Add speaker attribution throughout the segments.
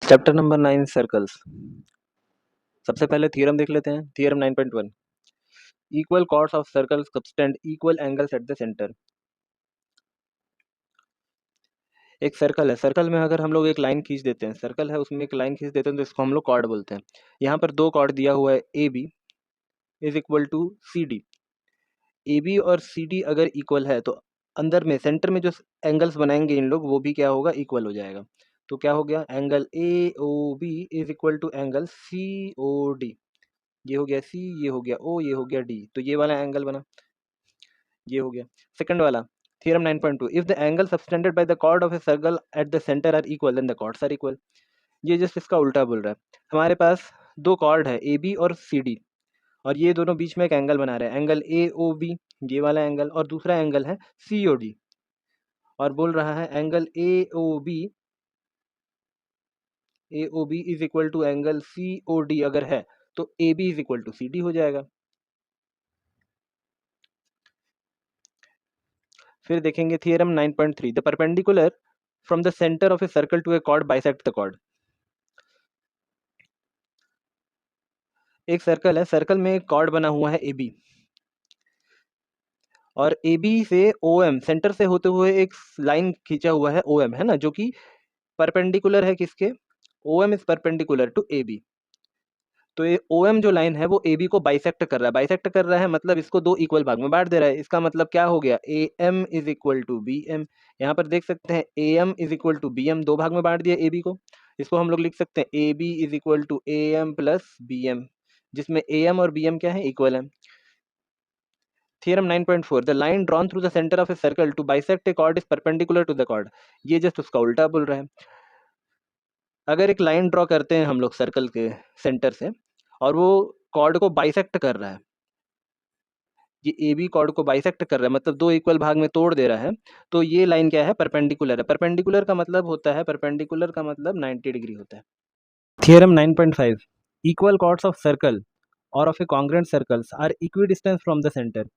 Speaker 1: Chapter number 9 circles. सबसे पहले theorem देख लेते हैं। Theorem 9.1 equal chords of circles subtend equal angles at the centre. एक सर्कल है, सर्कल में अगर हम लोग एक लाइन खींच देते हैं, सर्कल है उसमें एक लाइन खींच देते हैं तो इसको हम लोग कॉर्ड बोलते हैं। यहाँ पर दो कॉर्ड दिया हुआ है, A B is equal to C D. A B और सी डी अगर इक्वल है तो अंदर में सेंटर में जो एंगल्स बनाएंगे इन लोग वो भी क्या होगा, इक्वल हो जाएगा। तो क्या हो गया, angle A O B is equal to angle C O D. ये हो गया सी, ये हो गया ओ, ये हो गया डी, तो ये वाला एंगल बना, ये हो गया। सेकंड वाला theorem 9.2 if the angle subtended by the chord of a circle at the centre are equal then the chords are equal. ये जस्ट इसका उल्टा बोल रहा है। हमारे पास दो कॉर्ड है ए बी और सी डी, और ये दोनों बीच में एक एंगल बना रहे हैं, एंगल ए ओ बी, ये वाला एंगल, और दूसरा एंगल है सी ओ डी। और बोल रहा है angle A O B is equal to angle C O D अगर है तो A B is equal to C D हो जाएगा। फिर देखेंगे theorem 9.3 the perpendicular from the centre of a circle to a chord bisect the chord. एक circle है, circle में एक कॉर्ड बना हुआ है ए बी, और ए बी से ओ एम सेंटर से होते हुए एक लाइन खींचा हुआ है ओ एम, है ना, जो कि परपेंडिकुलर है किसके, O M is perpendicular to A B. तो ये ओ एम जो लाइन है वो ए बी को बाइसेक्ट कर रहा है, बाइसेक्ट कर रहा है मतलब इसको दो इक्वल भाग में बांट दे रहा है। इसका मतलब क्या हो गया, A M is equal to B M. यहाँ पर देख सकते हैं A M is equal to B M, दो भाग में बांट दिया ए बी को। इसको हम लोग लिख सकते हैं A B is equal to A M plus B M, जिसमें ए एम और बी एम क्या है, इक्वल है। Theorem 9.4 the line drawn through the center of a circle to bisect a chord is perpendicular to the chord। ये just उसका उल्टा बोल रहा है। अगर एक लाइन ड्रॉ करते हैं हम लोग सर्कल के सेंटर से और वो कॉर्ड को बाइसेक्ट कर रहा है, ये ए बी कॉर्ड को बाइसेक्ट कर रहा है मतलब दो इक्वल भाग में तोड़ दे रहा है, तो ये लाइन क्या है, परपेंडिकुलर है। परपेंडिकुलर का मतलब होता है, परपेंडिकुलर का मतलब 90 डिग्री होता है। Theorem 9.5 equal chords of circle और of a congruent circles are equidistance from the centre.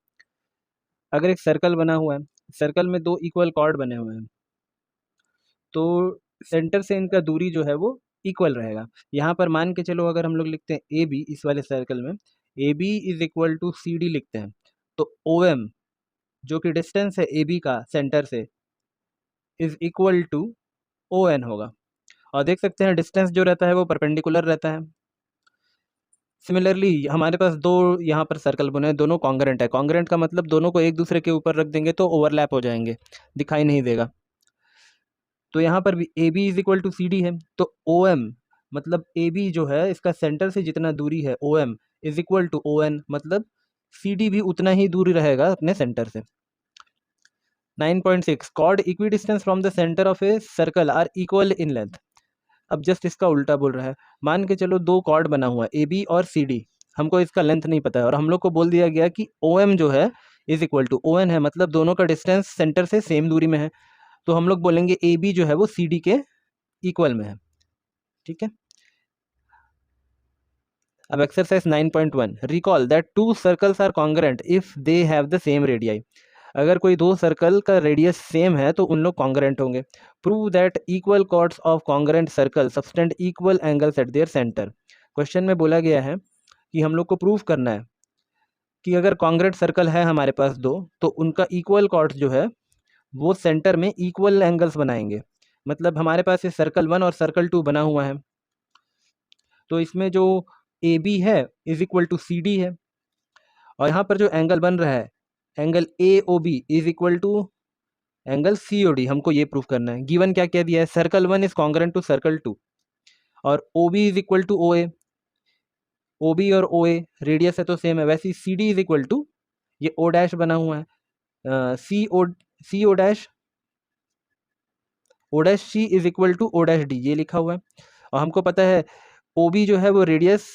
Speaker 1: अगर एक सर्कल बना हुआ है, सर्कल में दो इक्वल कॉर्ड बने हुए हैं, तो सेंटर से इनका दूरी जो है वो इक्वल रहेगा। यहाँ पर मान के चलो अगर हम लोग लिखते हैं ए बी, इस वाले सर्कल में A B is equal to C D लिखते हैं, तो ओ एम जो कि डिस्टेंस है ए बी का सेंटर से is equal to O N होगा। और देख सकते हैं डिस्टेंस जो रहता है वो परपेंडिकुलर रहता है। सिमिलरली हमारे पास दो यहाँ पर सर्कल बने हैं, दोनों कॉन्ग्रुएंट है। कॉन्ग्रुएंट का मतलब दोनों को एक दूसरे के ऊपर रख देंगे तो ओवरलैप हो जाएंगे, दिखाई नहीं देगा। तो यहाँ पर भी A B is equal to C D है, तो ओ एम मतलब ए बी जो है इसका सेंटर से जितना दूरी है O M is equal to O N, मतलब सी डी भी उतना ही दूरी रहेगा अपने सेंटर से। 9.6 chord equidistance from the centre of a circle are equal in length. अब जस्ट इसका उल्टा बोल रहा है। मान के चलो दो कॉर्ड बना हुआ है ए बी और सी डी, हमको इसका लेंथ नहीं पता है और हम लोग को बोल दिया गया कि ओ एम जो है is equal to O N है, मतलब दोनों का डिस्टेंस सेंटर से सेम दूरी में है। तो हम लोग बोलेंगे ए बी जो है वो सी डी के इक्वल में है। ठीक है। अब exercise 9.1 recall that two circles are congruent if they have the same radii. अगर कोई दो सर्कल का रेडियस सेम है तो उन लोग कॉन्ग्रुएंट होंगे। Prove that equal chords of congruent circle subtend equal angles at their centre. Question में बोला गया है कि हम लोग को प्रूव करना है कि अगर कॉन्ग्रुएंट सर्कल है हमारे पास दो, तो उनका इक्वल कॉर्ड्स जो है वो सेंटर में इक्वल एंगल्स बनाएंगे। मतलब हमारे पास ये सर्कल 1 और सर्कल 2 बना हुआ है, तो इसमें जो ए बी है is equal to C D है, और यहाँ पर जो एंगल बन रहा है angle A O B is equal to angle C O D. हमको ये प्रूफ करना है। गिवन क्या क्या दिया है, circle 1 is congruent to circle 2, और O B is equal to O A, O B और ओ ए रेडियस है तो सेम है। वैसे ही C D is equal to, ये ओ डैश बना हुआ है, O dash C is equal to O dash D, ये लिखा हुआ है। और हमको पता है ओ बी जो है वो रेडियस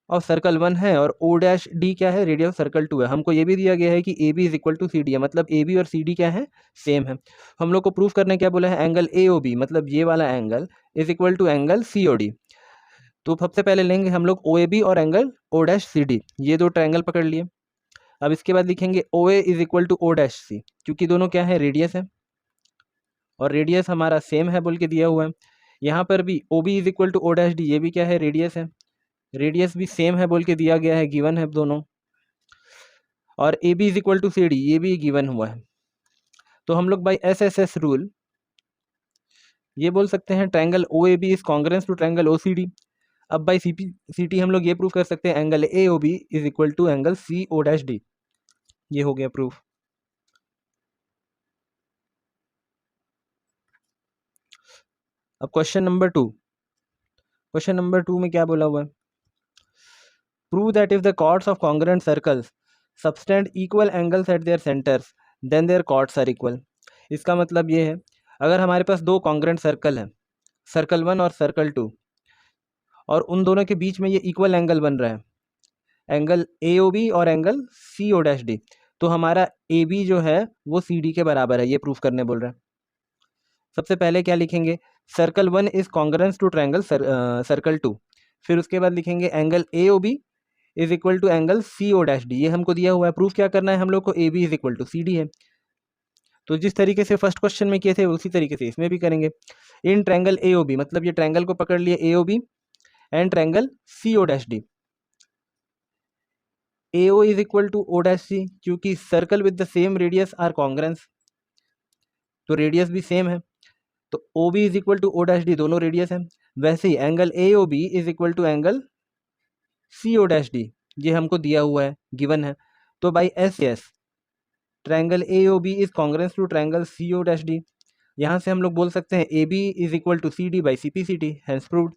Speaker 1: ऑफ सर्कल 1 है, और ओ डैश डी क्या है, रेडियस ऑफ सर्कल 2 है। हमको ये भी दिया गया है कि A B is equal to C D है, मतलब ए बी और सी डी क्या है, सेम है। हम लोग को प्रूफ करने क्या बोला है, एंगल ए ओ बी मतलब ये वाला angle is equal to angle C O D. तो सबसे पहले लेंगे हम लोग ओ ए बी और angle O dash C D, ये दो ट्रायंगल पकड़ लिए। अब इसके बाद लिखेंगे O A is equal to O dash C, क्योंकि दोनों क्या है, रेडियस है, और रेडियस हमारा सेम है बोल के दिया हुआ है। यहाँ पर भी O B is equal to O dash D, ये भी क्या है, रेडियस है, रेडियस भी सेम है बोल के दिया गया है, गिवन है दोनों। और A B is equal to C D, ये भी गिवन हुआ है। तो हम लोग by S S S rule ये बोल सकते हैं triangle O A B is congruence to triangle O C D. अब by C P C T हम लोग ये प्रूव कर सकते हैं angle A O B is equal to angle C O dash D, ये हो गया प्रूफ। अब क्वेश्चन नंबर 2, क्वेश्चन नंबर 2 में क्या बोला हुआ है, prove that if the chords of congruent circles subtend equal angles at their centers then their chords are equal। इसका मतलब ये है, अगर हमारे पास दो कॉन्ग्रेंट सर्कल है, सर्कल 1 और सर्कल 2, और उन दोनों के बीच में ये इक्वल एंगल बन रहा है, एंगल ए ओ बी और angle C O dash D, तो हमारा ए बी जो है वो सी डी के बराबर है, ये प्रूफ करने बोल रहा है। सबसे पहले क्या लिखेंगे, circle 1 is congruence to triangle circle 2, फिर उसके बाद लिखेंगे angle A O B is equal to angle C O dash D, ये हमको दिया हुआ है, प्रूफ क्या करना है हम लोग को, A B is equal to C D है। तो जिस तरीके से फर्स्ट क्वेश्चन में किए थे उसी तरीके से इसमें भी करेंगे। In triangle A O B, मतलब ये ट्रायंगल को पकड़ लिए A O B and triangle C O dash D, A O is equal to O dash C, क्योंकि circle with the same radius are congruence, तो रेडियस भी same है, तो O B is equal to O dash D, दोनों radius है। वैसे ही angle A O B is equal to angle C O dash D, ये हमको दिया हुआ है, गिवन है। तो by S S triangle A O B is congruence to triangle C O dash D, यहाँ से हम लोग बोल सकते हैं A B is equal to C D by C P C T, hence proved.